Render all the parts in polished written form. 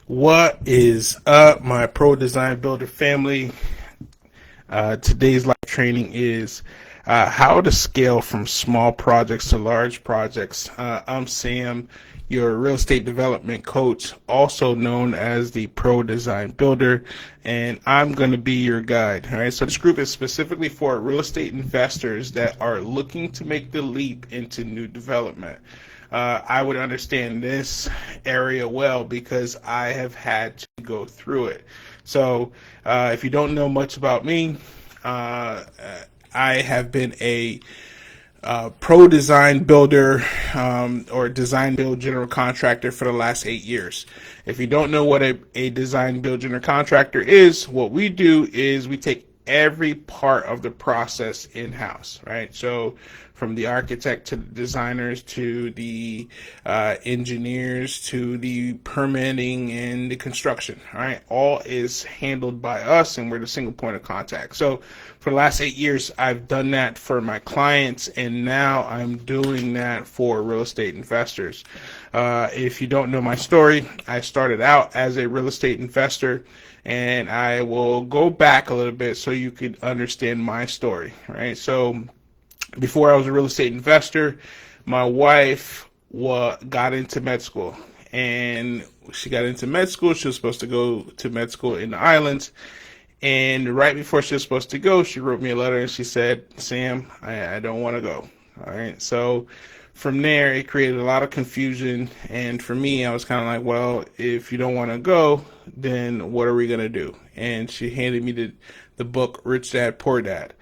What is up, my Pro Design Builder family? Today's live training is how to scale from small projects to large projects. I'm Sam, your real estate development coach, also known as the Pro Design Builder, and I'm going to be your guide. All right, so this group is specifically for real estate investors that are looking to make the leap into new development. I would understand this area well because I have had to go through it. So if you don't know much about me, I have been a pro design builder or design build general contractor for the last 8 years. If you don't know what a design build general contractor is, what we do is we take every part of the process in-house, right? So from the architect to the designers to the engineers to the permitting and the construction, all right? All is handled by us, and we're the single point of contact. So for the last 8 years, I've done that for my clients, and now I'm doing that for real estate investors. If you don't know my story, I started out as a real estate investor, and I will go back a little bit so you can understand my story, right? So before I was a real estate investor, my wife got into med school, and she got into med school. She was supposed to go to med school in the islands, and right before she was supposed to go, she wrote me a letter and she said, Sam, I don't want to go. All right, so from there, it created a lot of confusion, and for me, I was kind of like, well, if you don't want to go, then what are we going to do? And she handed me the book, Rich Dad, Poor Dad.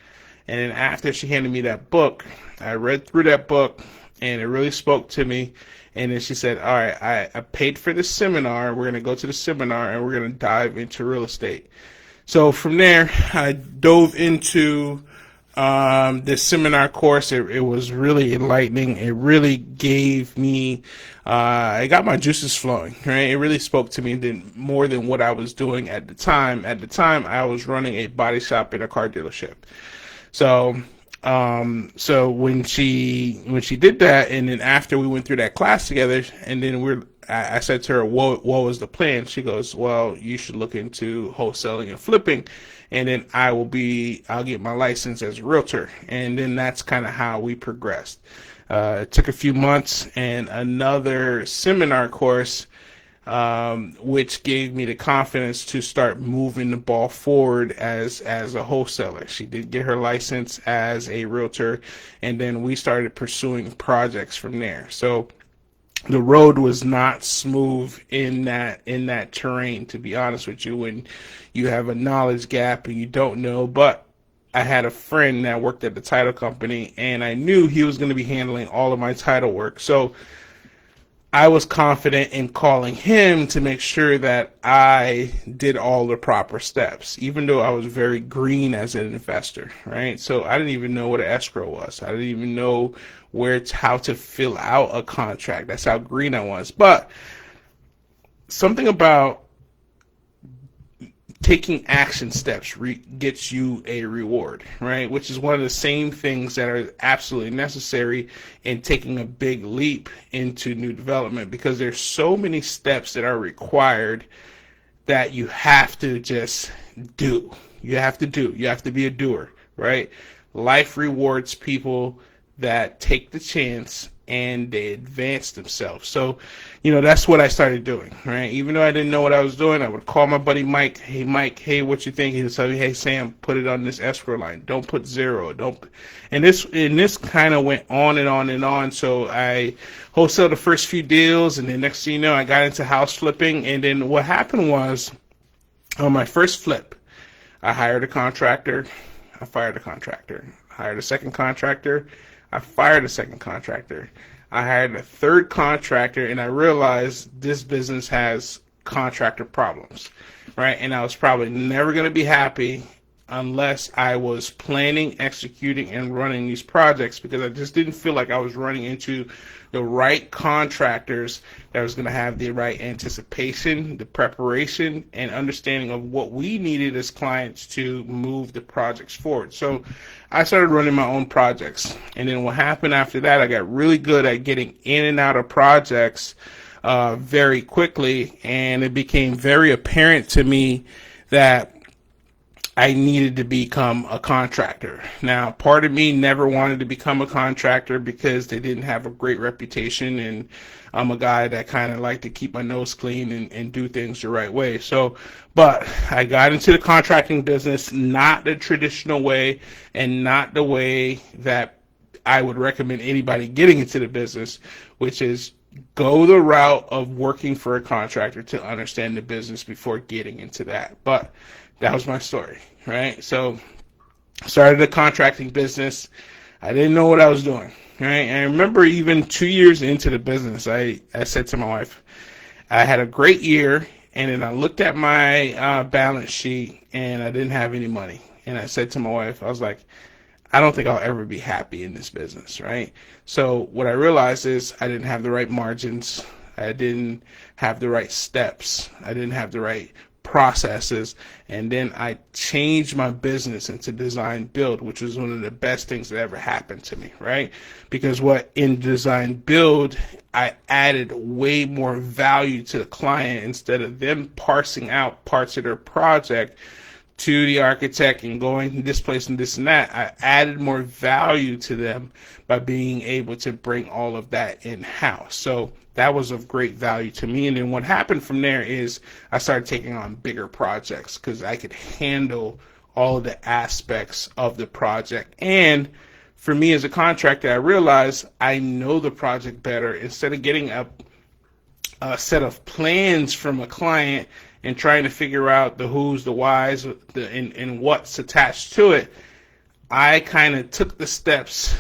And then after she handed me that book, I read through that book, and it really spoke to me. And then she said, all right, I paid for this seminar. We're going to go to the seminar, and we're going to dive into real estate. So from there, I dove into this seminar course. It was really enlightening. It really gave me, it got my juices flowing, right? It really spoke to me more than what I was doing at the time. At the time, I was running a body shop in a car dealership. So, so when she did that, and then after we went through that class together, and then I said to her, what was the plan? She goes, well, you should look into wholesaling and flipping, and then I'll get my license as a realtor. And then that's kind of how we progressed. It took a few months and another seminar course, which gave me the confidence to start moving the ball forward as a wholesaler. She did get her license as a realtor, and then we started pursuing projects from there. So the road was not smooth in that terrain, to be honest with you, when you have a knowledge gap and you don't know. But I had a friend that worked at the title company, and I knew he was going to be handling all of my title work. So I was confident in calling him to make sure that I did all the proper steps, even though I was very green as an investor, right? So I didn't even know what an escrow was. I didn't even know how to fill out a contract. That's how green I was. But something about taking action steps gets you a reward, right? Which is one of the same things that are absolutely necessary in taking a big leap into new development, because there's so many steps that are required that you have to just do. You have to be a doer, right? Life rewards people that take the chance and they advance themselves. So, that's what I started doing, right? Even though I didn't know what I was doing, I would call my buddy Mike. Hey, Mike, hey, what you think? He would tell me, hey, Sam, put it on this escrow line. Don't put zero. And this kind of went on and on and on. So I wholesaled the first few deals, and then next thing you know, I got into house flipping. And then what happened was, on my first flip, I hired a contractor. I fired a contractor. Hired a second contractor. I fired a second contractor. I hired a third contractor, and I realized this business has contractor problems, right? And I was probably never going to be happy unless I was planning, executing, and running these projects, because I just didn't feel like I was running into the right contractors that was going to have the right anticipation, the preparation, and understanding of what we needed as clients to move the projects forward. So I started running my own projects. And then what happened after that, I got really good at getting in and out of projects very quickly, and it became very apparent to me that I needed to become a contractor. Now, part of me never wanted to become a contractor because they didn't have a great reputation, and I'm a guy that kind of like to keep my nose clean and do things the right way. So, but I got into the contracting business, not the traditional way and not the way that I would recommend anybody getting into the business, which is go the route of working for a contractor to understand the business before getting into that. But that was my story, right? So I started a contracting business. I didn't know what I was doing, right? And I remember even 2 years into the business, I said to my wife, I had a great year, and then I looked at my balance sheet, and I didn't have any money. And I said to my wife, I was like, I don't think I'll ever be happy in this business, right? So what I realized is I didn't have the right margins. I didn't have the right steps. I didn't have the right processes. And then I changed my business into design build, which was one of the best things that ever happened to me, right? Because what in design build, I added way more value to the client instead of them parsing out parts of their project to the architect and going this place and this and that. I added more value to them by being able to bring all of that in-house. So that was of great value to me. And then what happened from there is I started taking on bigger projects because I could handle all of the aspects of the project. And for me as a contractor, I realized I know the project better. Instead of getting a set of plans from a client and trying to figure out the who's, the whys, and what's attached to it, I kind of took the steps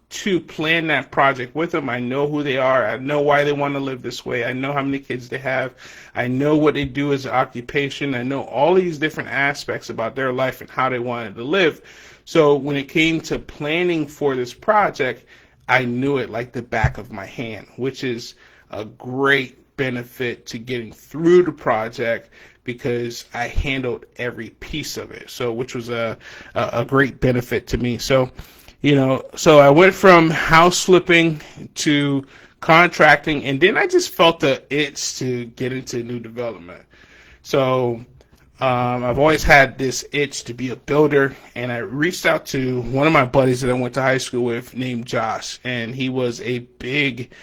to plan that project with them. I know who they are. I know why they want to live this way. I know how many kids they have. I know what they do as an occupation. I know all these different aspects about their life and how they wanted to live. So when it came to planning for this project, I knew it like the back of my hand, which is a great benefit to getting through the project because I handled every piece of it. So which was a great benefit to me. So so I went from house flipping to contracting, and then I just felt the itch to get into new development. So I've always had this itch to be a builder, and I reached out to one of my buddies that I went to high school with named Josh, and he was a big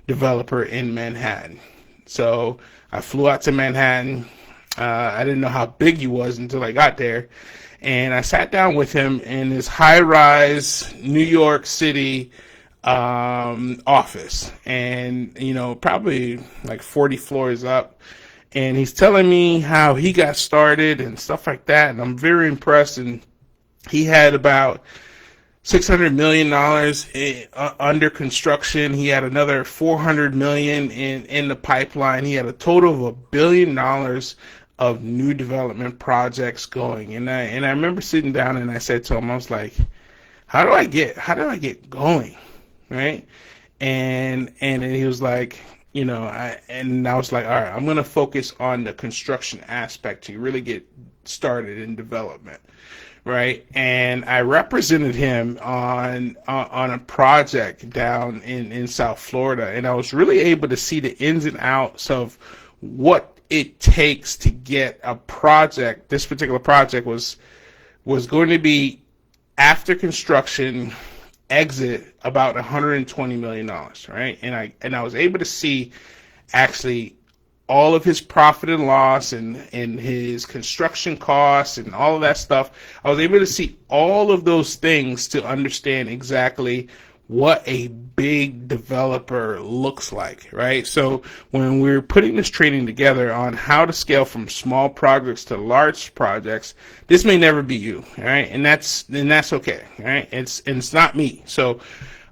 developer in Manhattan. So I flew out to Manhattan. I didn't know how big he was until I got there. And I sat down with him in his high-rise New York City office, and probably like 40 floors up. And he's telling me how he got started and stuff like that, and I'm very impressed. And he had about $600 million under construction. He had another $400 million in the pipeline. He had a total of $1 billion of new development projects going. And I remember sitting down and I said to him, I was like, how do I get going? Right? And he was like, I was like, all right, I'm going to focus on the construction aspect to really get started in development. Right. And I represented him on a project down in South Florida. And I was really able to see the ins and outs of what it takes to get a project. This particular project was going to be, after construction, exit about $120 million, right? And I was able to see actually all of his profit and loss and his construction costs and all of that stuff. I was able to see all of those things to understand exactly what a big developer looks like, right? So when we're putting this training together on how to scale from small projects to large projects, this may never be you, right? And that's okay, right? It's not me. So,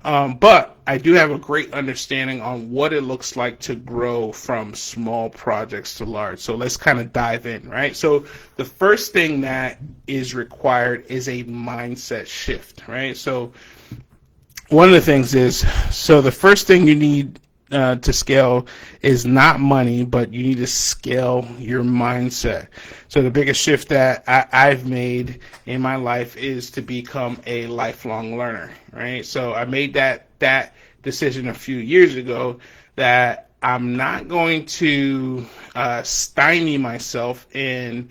but I do have a great understanding on what it looks like to grow from small projects to large. So let's kind of dive in, right? So the first thing that is required is a mindset shift, right? So one of the things is, so the first thing you need to scale is not money, but you need to scale your mindset. So the biggest shift that I've made in my life is to become a lifelong learner, right? So I made that decision a few years ago that I'm not going to stymie myself and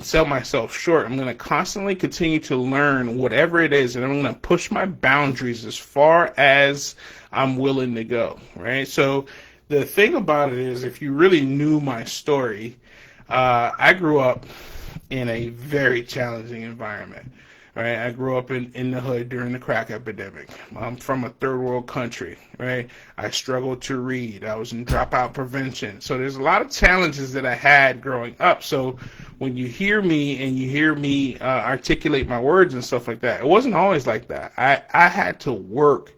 sell myself short. I'm going to constantly continue to learn whatever it is, and I'm going to push my boundaries as far as I'm willing to go, right? So the thing about it is, if you really knew my story, I grew up in a very challenging environment. Right, I grew up in the hood during the crack epidemic. I'm from a third world country, right? I struggled to read. I was in dropout prevention. So there's a lot of challenges that I had growing up. So when you hear me and you hear me articulate my words and stuff like that, it wasn't always like that. I had to work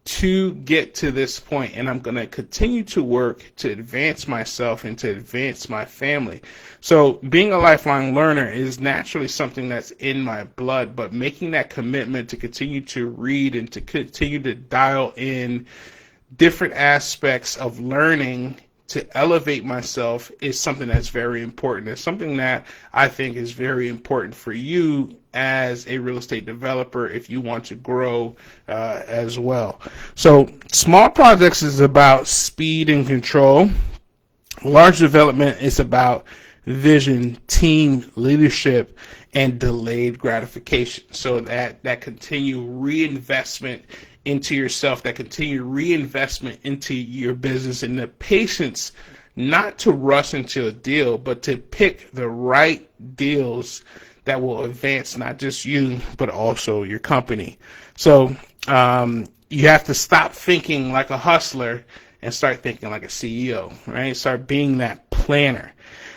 to get to this point, and I'm going to continue to work to advance myself and to advance my family. So being a lifelong learner is naturally something that's in my blood, but making that commitment to continue to read and to continue to dial in different aspects of learning to elevate myself is something that's very important. It's something that I think is very important for you as a real estate developer if you want to grow as well. So small projects is about speed and control. Large development is about vision, team, leadership, and delayed gratification. So that continued reinvestment into yourself, that continued reinvestment into your business, and the patience not to rush into a deal, but to pick the right deals that will advance not just you, but also your company. So you have to stop thinking like a hustler and start thinking like a CEO, right? Start being that planner.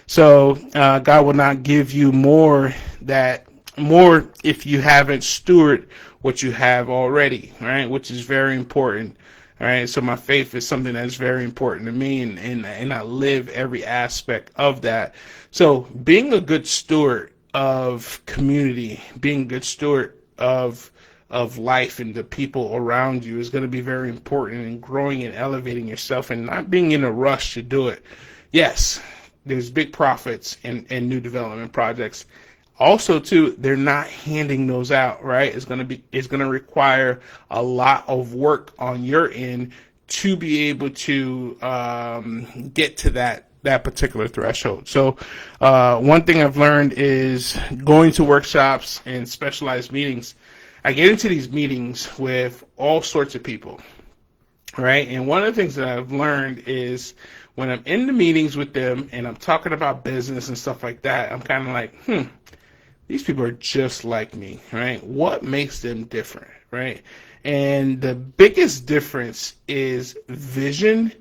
So God will not give you more if you haven't stewarded what you have already, right? Which is very important. All right. So my faith is something that's very important to me, and I live every aspect of that. So being a good steward of community, being a good steward of life and the people around you is going to be very important in growing and elevating yourself and not being in a rush to do it. Yes, there's big profits in new development projects. Also, too, they're not handing those out, right? It's going to require a lot of work on your end to be able to get to that particular threshold. So one thing I've learned is going to workshops and specialized meetings. I get into these meetings with all sorts of people, right? And one of the things that I've learned is when I'm in the meetings with them and I'm talking about business and stuff like that, I'm kind of like, these people are just like me, right? What makes them different, right? And the biggest difference is vision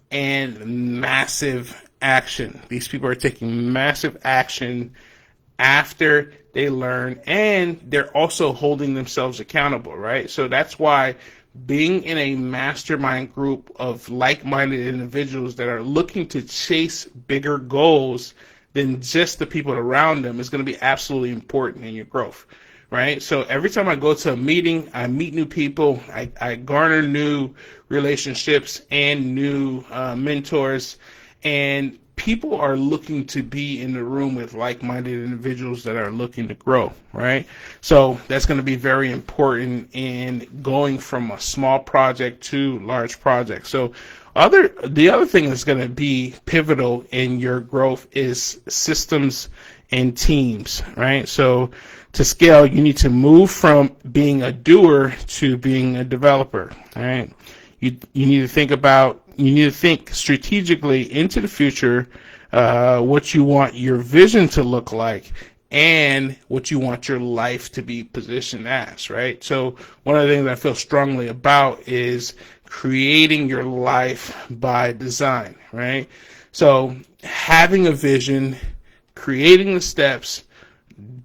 and massive action. These people are taking massive action after they learn, and they're also holding themselves accountable, right? So that's why being in a mastermind group of like-minded individuals that are looking to chase bigger goals than just the people around them is going to be absolutely important in your growth, right? So every time I go to a meeting, I meet new people, I garner new relationships and new mentors, and people are looking to be in the room with like-minded individuals that are looking to grow, right? So that's going to be very important in going from a small project to large project. So the other thing that's going to be pivotal in your growth is systems and teams, right? So to scale, you need to move from being a doer to being a developer, right? You need to think strategically into the future, what you want your vision to look like and what you want your life to be positioned as, right? So one of the things I feel strongly about is creating your life by design, right? So having a vision, creating the steps,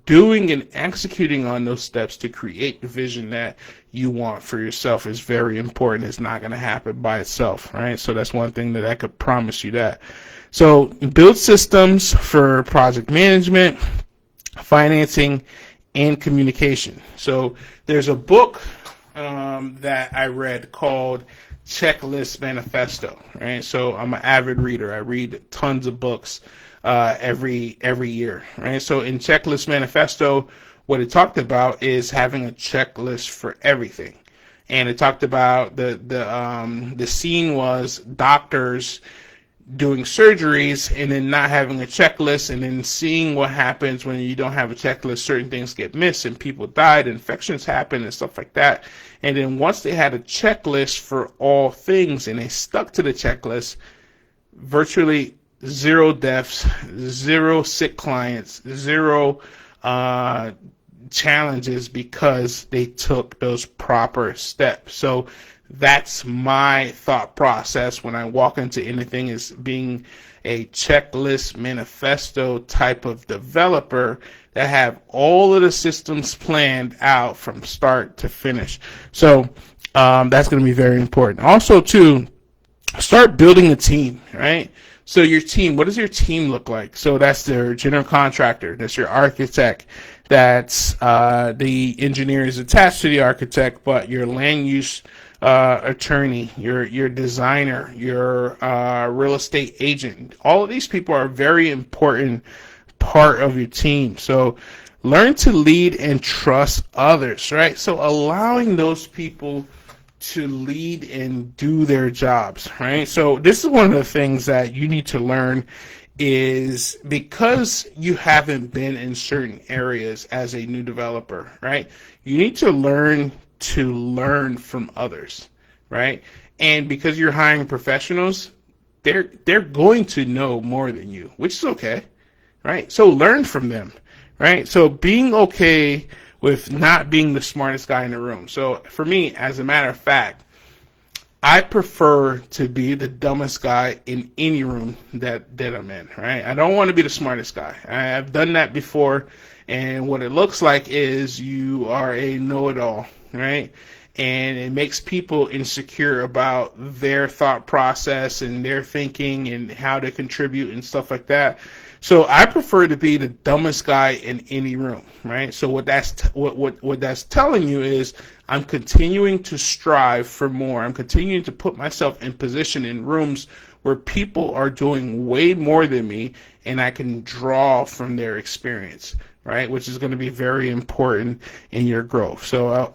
doing and executing on those steps to create the vision that you want for yourself is very important. It's not going to happen by itself, right? So that's one thing that I could promise you that. So build systems for project management, financing, and communication. So there's a book that I read called Checklist Manifesto, right? So I'm an avid reader. I read tons of books every year, right? So in Checklist Manifesto, what it talked about is having a checklist for everything. and it talked about the scene was doctors doing surgeries and then not having a checklist, and then seeing what happens when you don't have a checklist. Certain things get missed and people died, infections happen and stuff like that. And then once they had a checklist for all things and they stuck to the checklist, virtually zero deaths, zero sick clients, zero challenges, because they took those proper steps. So that's my thought process when I walk into anything, is being a checklist manifesto type of developer that have all of the systems planned out from start to finish. So that's going to be very important. Also, too, start building a team, right? So your team, what does your team look like? So that's their general contractor, that's your architect, that's the engineer is attached to the architect, but your land use attorney, your designer, your real estate agent. All of these people are a very important part of your team. So learn to lead and trust others, right? So allowing those people to lead and do their jobs, right? So this is one of the things that you need to learn, is because you haven't been in certain areas as a new developer, right? You need to learn from others, right? And because you're hiring professionals, they're going to know more than you, which is okay, right? So learn from them, right? So being okay with not being the smartest guy in the room. So for me, as a matter of fact, I prefer to be the dumbest guy in any room that I'm in, right? I don't want to be the smartest guy. I've done that before, and what it looks like is you are a know-it-all, right? And it makes people insecure about their thought process and their thinking and how to contribute and stuff like that. So I prefer to be the dumbest guy in any room, right? So what that's telling you is I'm continuing to strive for more. I'm continuing to put myself in position in rooms where people are doing way more than me, and I can draw from their experience, right? Which is going to be very important in your growth. So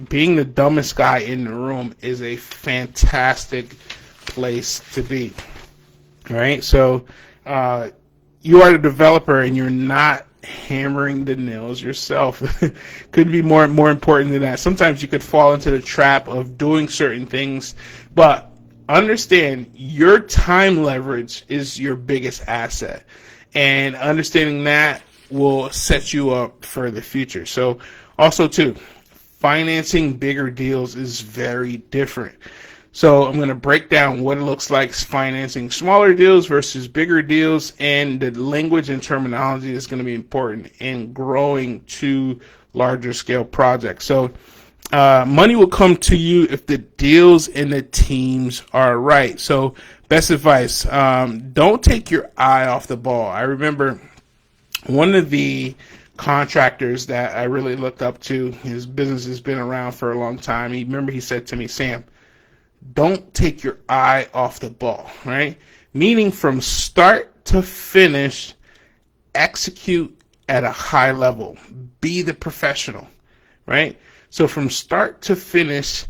being the dumbest guy in the room is a fantastic place to be, right? So you are the developer and you're not hammering the nails yourself. Could be more important than that. Sometimes you could fall into the trap of doing certain things, but understand your time leverage is your biggest asset, and understanding that will set you up for the future. So also too, financing bigger deals is very different. So I'm going to break down what it looks like financing smaller deals versus bigger deals, and the language and terminology is going to be important in growing to larger scale projects. So money will come to you if the deals and the teams are right. So best advice, don't take your eye off the ball. I remember one of the contractors that I really looked up to, his business has been around for a long time. He said to me, Sam, don't take your eye off the ball, right? Meaning from start to finish, execute at a high level. Be the professional, right? So from start to finish,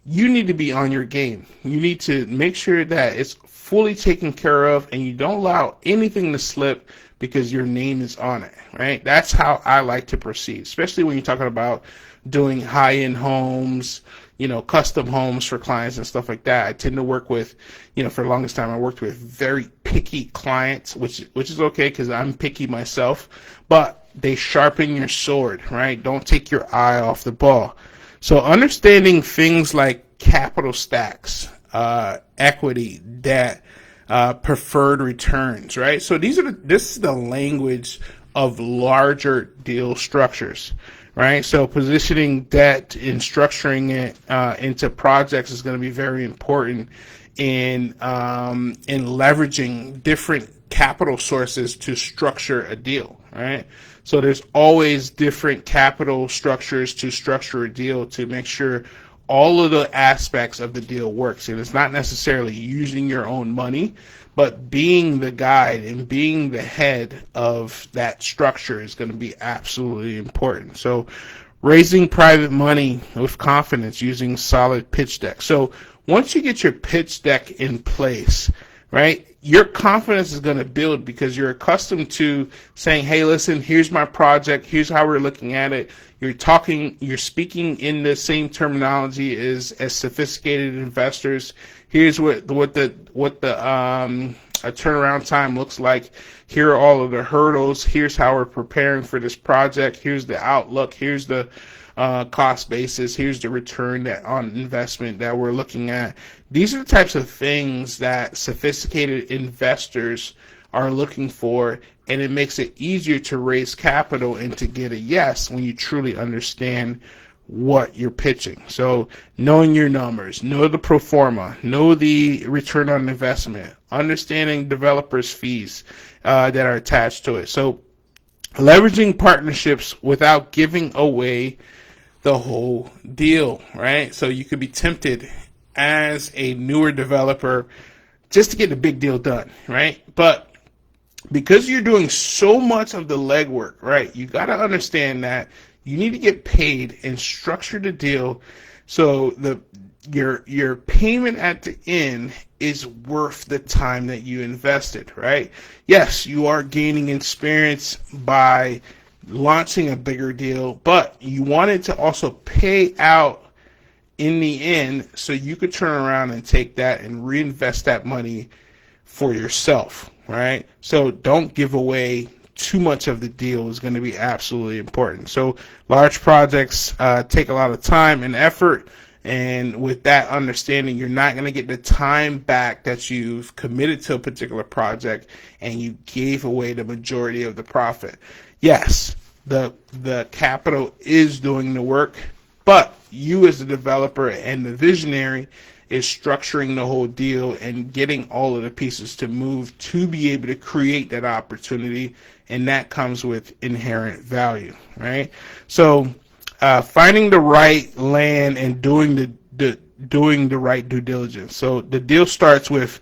you need to be on your game. You need to make sure that it's fully taken care of and you don't allow anything to slip because your name is on it, right? That's how I like to proceed, especially when you're talking about doing high-end homes, custom homes for clients and stuff like that. I tend to work with, for the longest time, I worked with very picky clients, which is okay because I'm picky myself, but they sharpen your sword, right? Don't take your eye off the ball. So understanding things like capital stacks, equity, debt, preferred returns, right? So this is the language of larger deal structures, right? So positioning debt and structuring it into projects is going to be very important in leveraging different capital sources to structure a deal, right? So there's always different capital structures to structure a deal to make sure all of the aspects of the deal works. And it's not necessarily using your own money, but being the guide and being the head of that structure is going to be absolutely important. So Raising private money with confidence using solid pitch deck. So once you get your pitch deck in place, right, your confidence is going to build because you're accustomed to saying, hey, listen, here's my project, here's how we're looking at it. You're speaking in the same terminology as sophisticated investors. Here's what the a turnaround time looks like. Here are all of the hurdles. Here's how we're preparing for this project. Here's the outlook. Here's the cost basis. Here's the return on investment that we're looking at. These are the types of things that sophisticated investors are looking for, and it makes it easier to raise capital and to get a yes when you truly understand what you're pitching. So knowing your numbers, know the pro forma, know the return on investment, understanding developers' fees that are attached to it. So leveraging partnerships without giving away the whole deal, right? So you could be tempted as a newer developer just to get the big deal done, right? But because you're doing so much of the legwork, right, you got to understand that you need to get paid and structure the deal so your payment at the end is worth the time that you invested, right? Yes, you are gaining experience by launching a bigger deal, but you want it to also pay out in the end so you could turn around and take that and reinvest that money for yourself, right? So don't give away too much of the deal is going to be absolutely important. So large projects take a lot of time and effort, and with that understanding, you're not going to get the time back that you've committed to a particular project and you gave away the majority of the profit. Yes, the capital is doing the work, but you as the developer and the visionary is structuring the whole deal and getting all of the pieces to move to be able to create that opportunity, and that comes with inherent value, right? So finding the right land and doing the right due diligence. So the deal starts with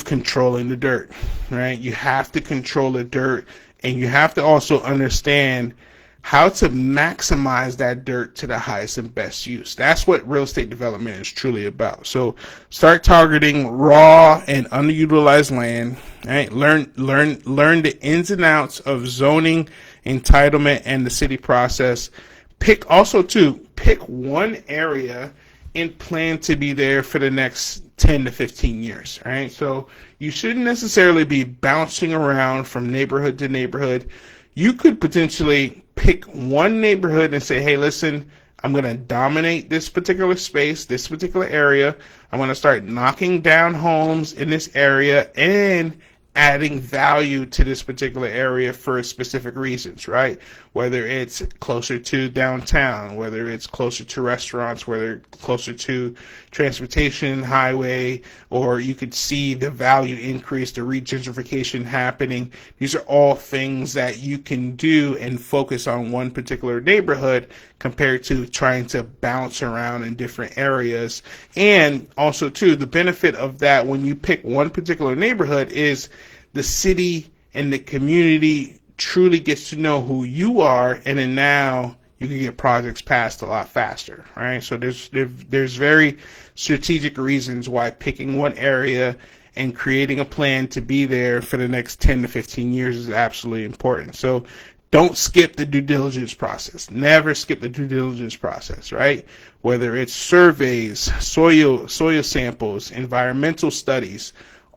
controlling the dirt, right? You have to control the dirt, and you have to also understand how to maximize that dirt to the highest and best use. That's what real estate development is truly about. So start targeting raw and underutilized land, right? Learn the ins and outs of zoning, entitlement, and the city process. Pick one area and plan to be there for the next 10 to 15 years, right? So you shouldn't necessarily be bouncing around from neighborhood to neighborhood. You could potentially pick one neighborhood and say, hey, listen, I'm going to dominate this particular space, this particular area. I'm going to start knocking down homes in this area and adding value to this particular area for specific reasons, right? Whether it's closer to downtown, whether it's closer to restaurants, whether it's closer to transportation, highway, or you could see the value increase, the regentrification happening. These are all things that you can do and focus on one particular neighborhood compared to trying to bounce around in different areas. And also, too, the benefit of that when you pick one particular neighborhood is the city and the community truly gets to know who you are, and then now you can get projects passed a lot faster, right? So there's very strategic reasons why picking one area and creating a plan to be there for the next 10 to 15 years is absolutely important. So don't skip the due diligence process. Never skip the due diligence process, right? Whether it's surveys, soil samples, environmental studies,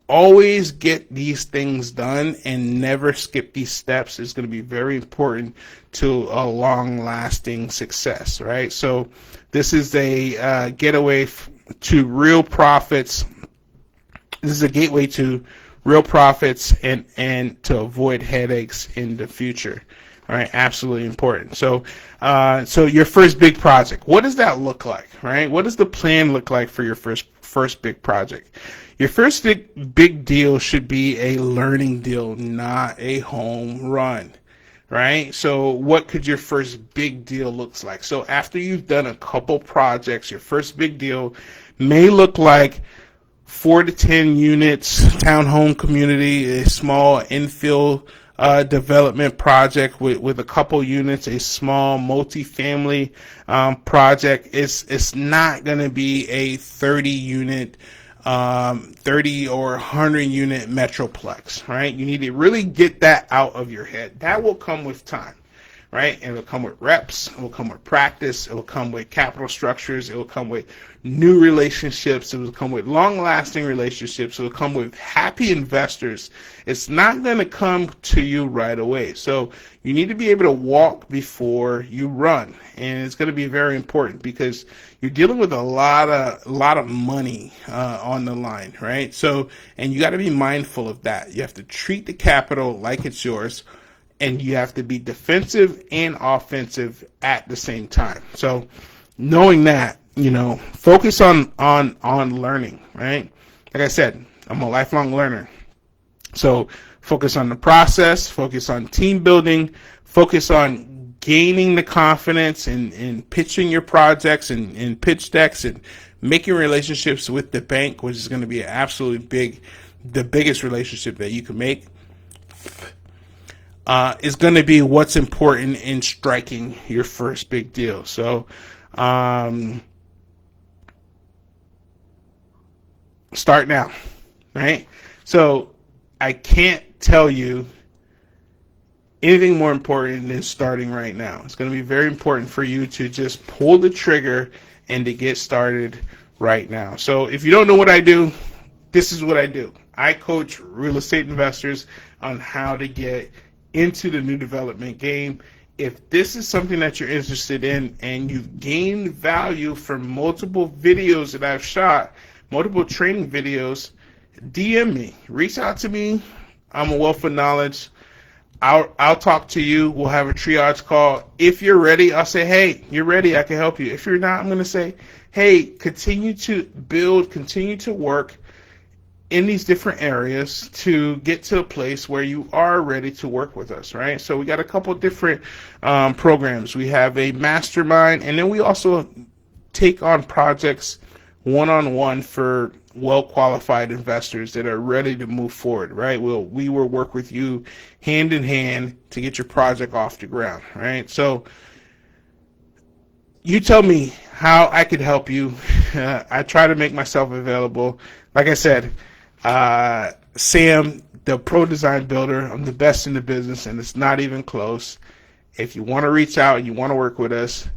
always get these things done and never skip these steps. Is going to be very important to a long-lasting success, right? So this is a getaway to real profits. This is a gateway to real profits and to avoid headaches in the future. All right, absolutely important. So your first big project, what does that look like, right? What does the plan look like for your first big project? Your first big deal should be a learning deal, not a home run, right? So what could your first big deal looks like? So after you've done a couple projects, your first big deal may look like 4 to 10 units, townhome community, a small infill development project with a couple units, a small multifamily project, it's not going to be a 30 unit 30 or 100 unit metroplex, right? You need to really get that out of your head. That will come with time, right? And it'll come with reps, it will come with practice, it will come with capital structures, it will come with new relationships, it will come with long-lasting relationships, it will come with happy investors. It's not going to come to you right away. So you need to be able to walk before you run, and it's going to be very important because you're dealing with a lot of money on the line, right? So, and you got to be mindful of that. You have to treat the capital like it's yours, and you have to be defensive and offensive at the same time. So knowing that, focus on learning, right? Like I said, I'm a lifelong learner. So focus on the process, focus on team building, focus on gaining the confidence and pitching your projects and pitch decks and making relationships with the bank, which is going to be the biggest relationship that you can make. Is going to be what's important in striking your first big deal. So, start now, right? So, I can't tell you anything more important than starting right now. It's going to be very important for you to just pull the trigger and to get started right now. So, if you don't know what I do, this is what I do. I coach real estate investors on how to get into the new development game. If this is something that you're interested in and you've gained value from multiple videos that I've shot, multiple training videos, DM me, reach out to me. I'm a wealth of knowledge. I'll talk to you. We'll have a triage call. If you're ready, I'll say, hey, you're ready, I can help you. If you're not, I'm going to say, hey, continue to build, continue to work in these different areas to get to a place where you are ready to work with us, right? So we got a couple different programs. We have a mastermind, and then we also take on projects one-on-one for well-qualified investors that are ready to move forward, right? We will work with you hand in hand to get your project off the ground, right? So you tell me how I could help you. I try to make myself available. Like I said, Sam, the Pro Design Builder, I'm the best in the business, and it's not even close. If you want to reach out and you want to work with us,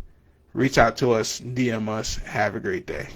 reach out to us, DM us. Have a great day.